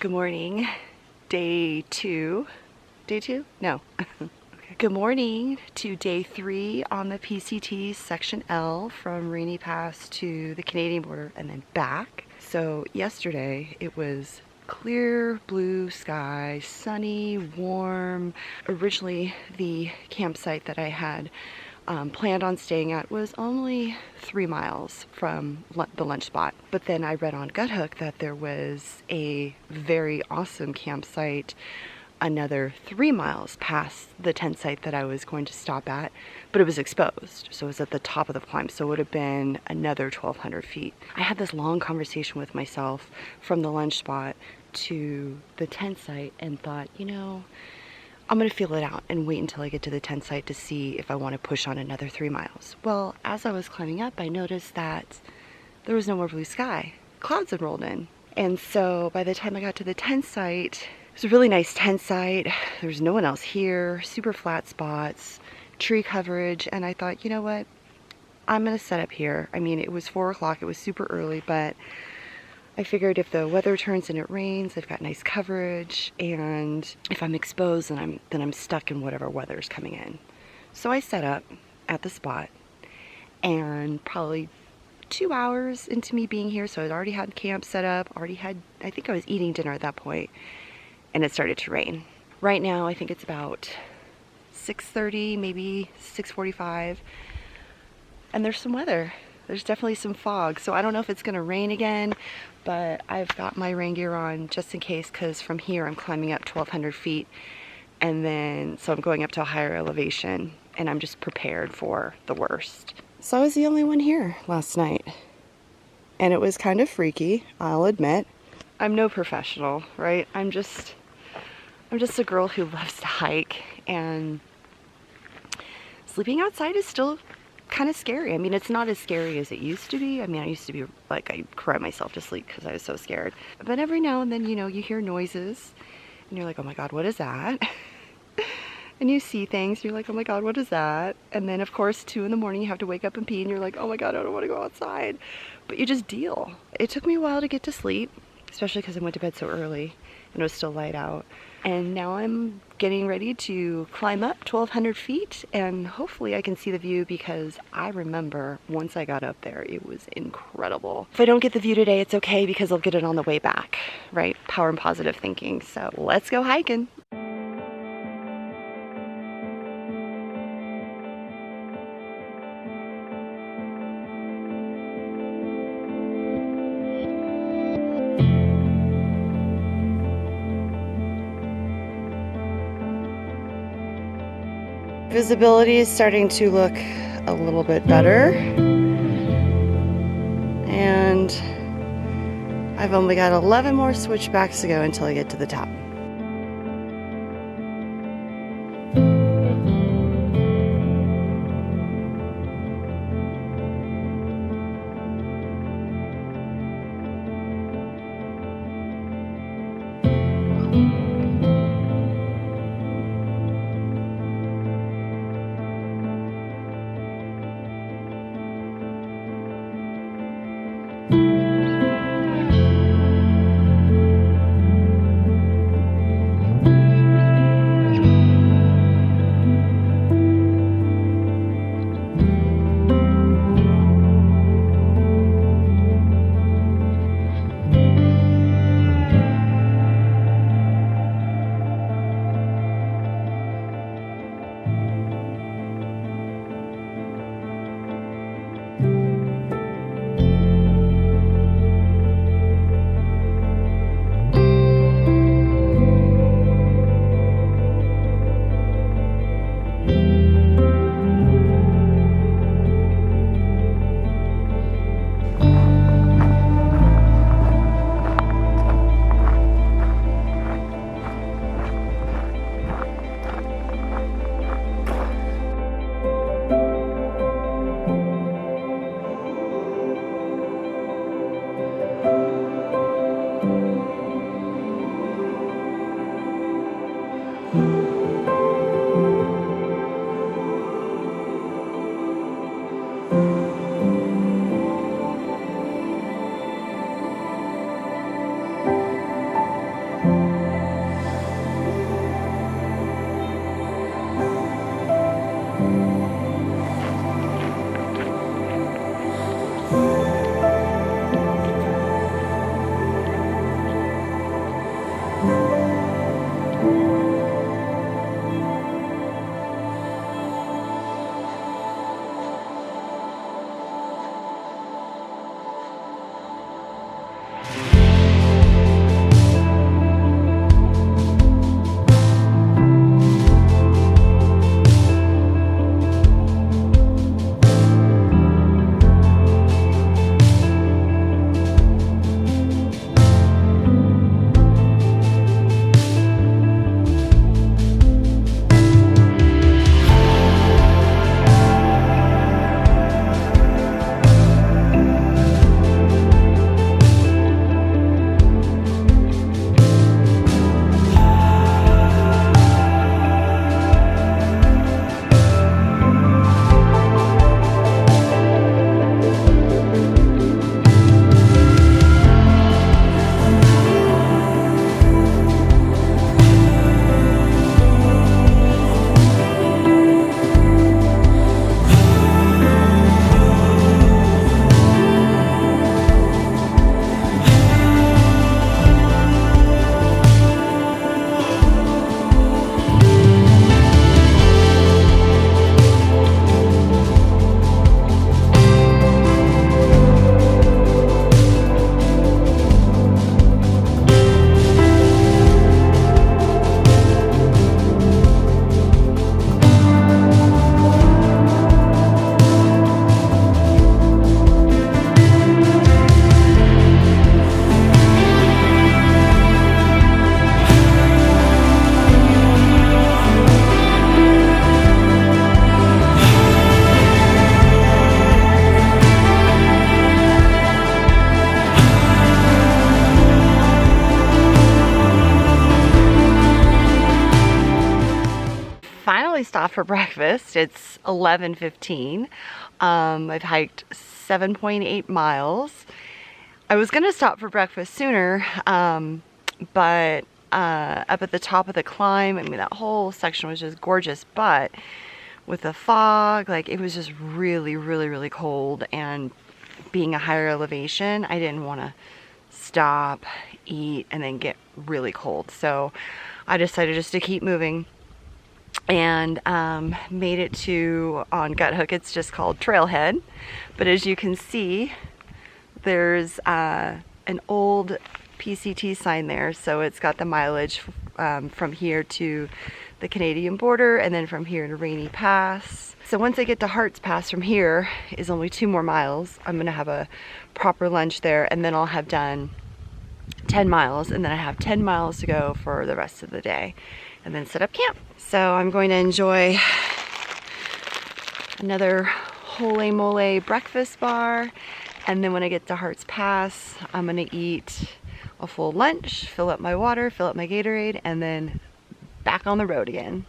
Good morning. Day two. Day two? No. Okay. Good morning to day 3 on the PCT Section L from Rainy Pass to the Canadian border and then back. So yesterday it was clear blue sky, sunny, warm. Originally the campsite that I had planned on staying at was only 3 miles from the lunch spot. But then I read on Guthook that there was a very awesome campsite another 3 miles past the tent site that I was going to stop at, but it was exposed. So it was at the top of the climb. So it would have been another 1,200 feet. I had this long conversation with myself from the lunch spot to the tent site and thought, you know, I'm going to feel it out and wait until I get to the tent site to see if I want to push on another 3 miles. Well, as I was climbing up, I noticed that there was no more blue sky. Clouds had rolled in. And so by the time I got to the tent site, it was a really nice tent site. There was no one else here, super flat spots, tree coverage. And I thought, you know what? I'm going to set up here. I mean, it was 4 o'clock. It was super early, but I figured if the weather turns and it rains, I've got nice coverage, and if I'm exposed, then I'm stuck in whatever weather is coming in. So I set up at the spot, and probably 2 hours into me being here, so I'd already had camp set up, I think I was eating dinner at that point, and it started to rain. Right now, I think it's about 6:30, maybe 6:45, and there's some weather. There's definitely some fog, so I don't know if it's going to rain again, but I've got my rain gear on just in case, because from here I'm climbing up 1,200 feet, and then so I'm going up to a higher elevation, and I'm just prepared for the worst. So I was the only one here last night, and it was kind of freaky, I'll admit. I'm no professional, right? I'm just a girl who loves to hike, and sleeping outside is still kind of scary. I mean, it's not as scary as it used to be. I mean, I used to be like, I cried myself to sleep because I was so scared. But every now and then, you know, you hear noises and you're like, oh my God, what is that? And you see things and you're like, oh my God, what is that? And then of course, 2 in the morning, you have to wake up and pee and you're like, oh my God, I don't want to go outside. But you just deal. It took me a while to get to sleep, especially because I went to bed so early and it was still light out. And now I'm getting ready to climb up 1,200 feet, and hopefully I can see the view, because I remember once I got up there, it was incredible. If I don't get the view today, it's okay, because I'll get it on the way back, right? Power and positive thinking. So let's go hiking. Visibility is starting to look a little bit better, and I've only got 11 more switchbacks to go until I get to the top. I stopped for breakfast. It's 11:15. I've hiked 7.8 miles. I was gonna stop for breakfast sooner, but up at the top of the climb, I mean, that whole section was just gorgeous, but with the fog, like, it was just really, really, really cold, and being a higher elevation, I didn't want to stop, eat, and then get really cold. So I decided just to keep moving, and made it to, on Gut Hook, it's just called Trailhead. But as you can see, there's an old PCT sign there, so it's got the mileage from here to the Canadian border, and then from here to Rainy Pass. So once I get to Harts Pass, from here is only 2 more miles. I'm gonna have a proper lunch there, and then I'll have done 10 miles, and then I have 10 miles to go for the rest of the day, and then set up camp. So I'm going to enjoy another holy moly breakfast bar, and then when I get to Harts Pass, I'm gonna eat a full lunch, fill up my water, fill up my Gatorade, and then back on the road again.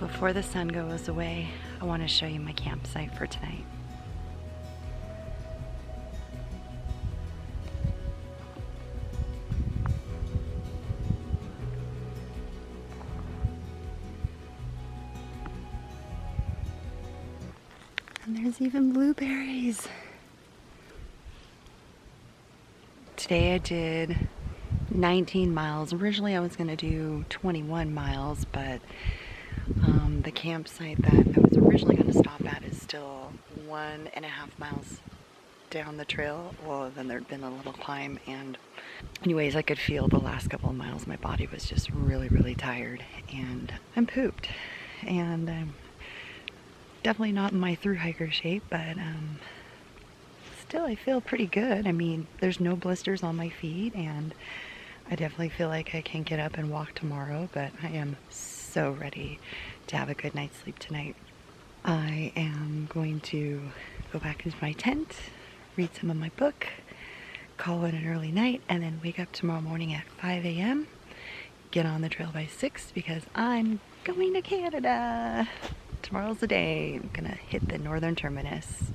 Before the sun goes away, I want to show you my campsite for tonight. And there's even blueberries. Today I did 19 miles. Originally I was going to do 21 miles, but the campsite that I was originally going to stop at is still 1.5 miles down the trail. Well, then there'd been a little climb, and anyways, I could feel the last couple of miles my body was just really, really tired, and I'm pooped, and I'm definitely not in my thru-hiker shape, but still I feel pretty good. I mean, there's no blisters on my feet, and I definitely feel like I can get up and walk tomorrow, but I am so ready to have a good night's sleep tonight. I am going to go back into my tent, read some of my book, call it an early night, and then wake up tomorrow morning at 5 a.m., get on the trail by 6 because I'm going to Canada. Tomorrow's the day. I'm gonna hit the northern terminus.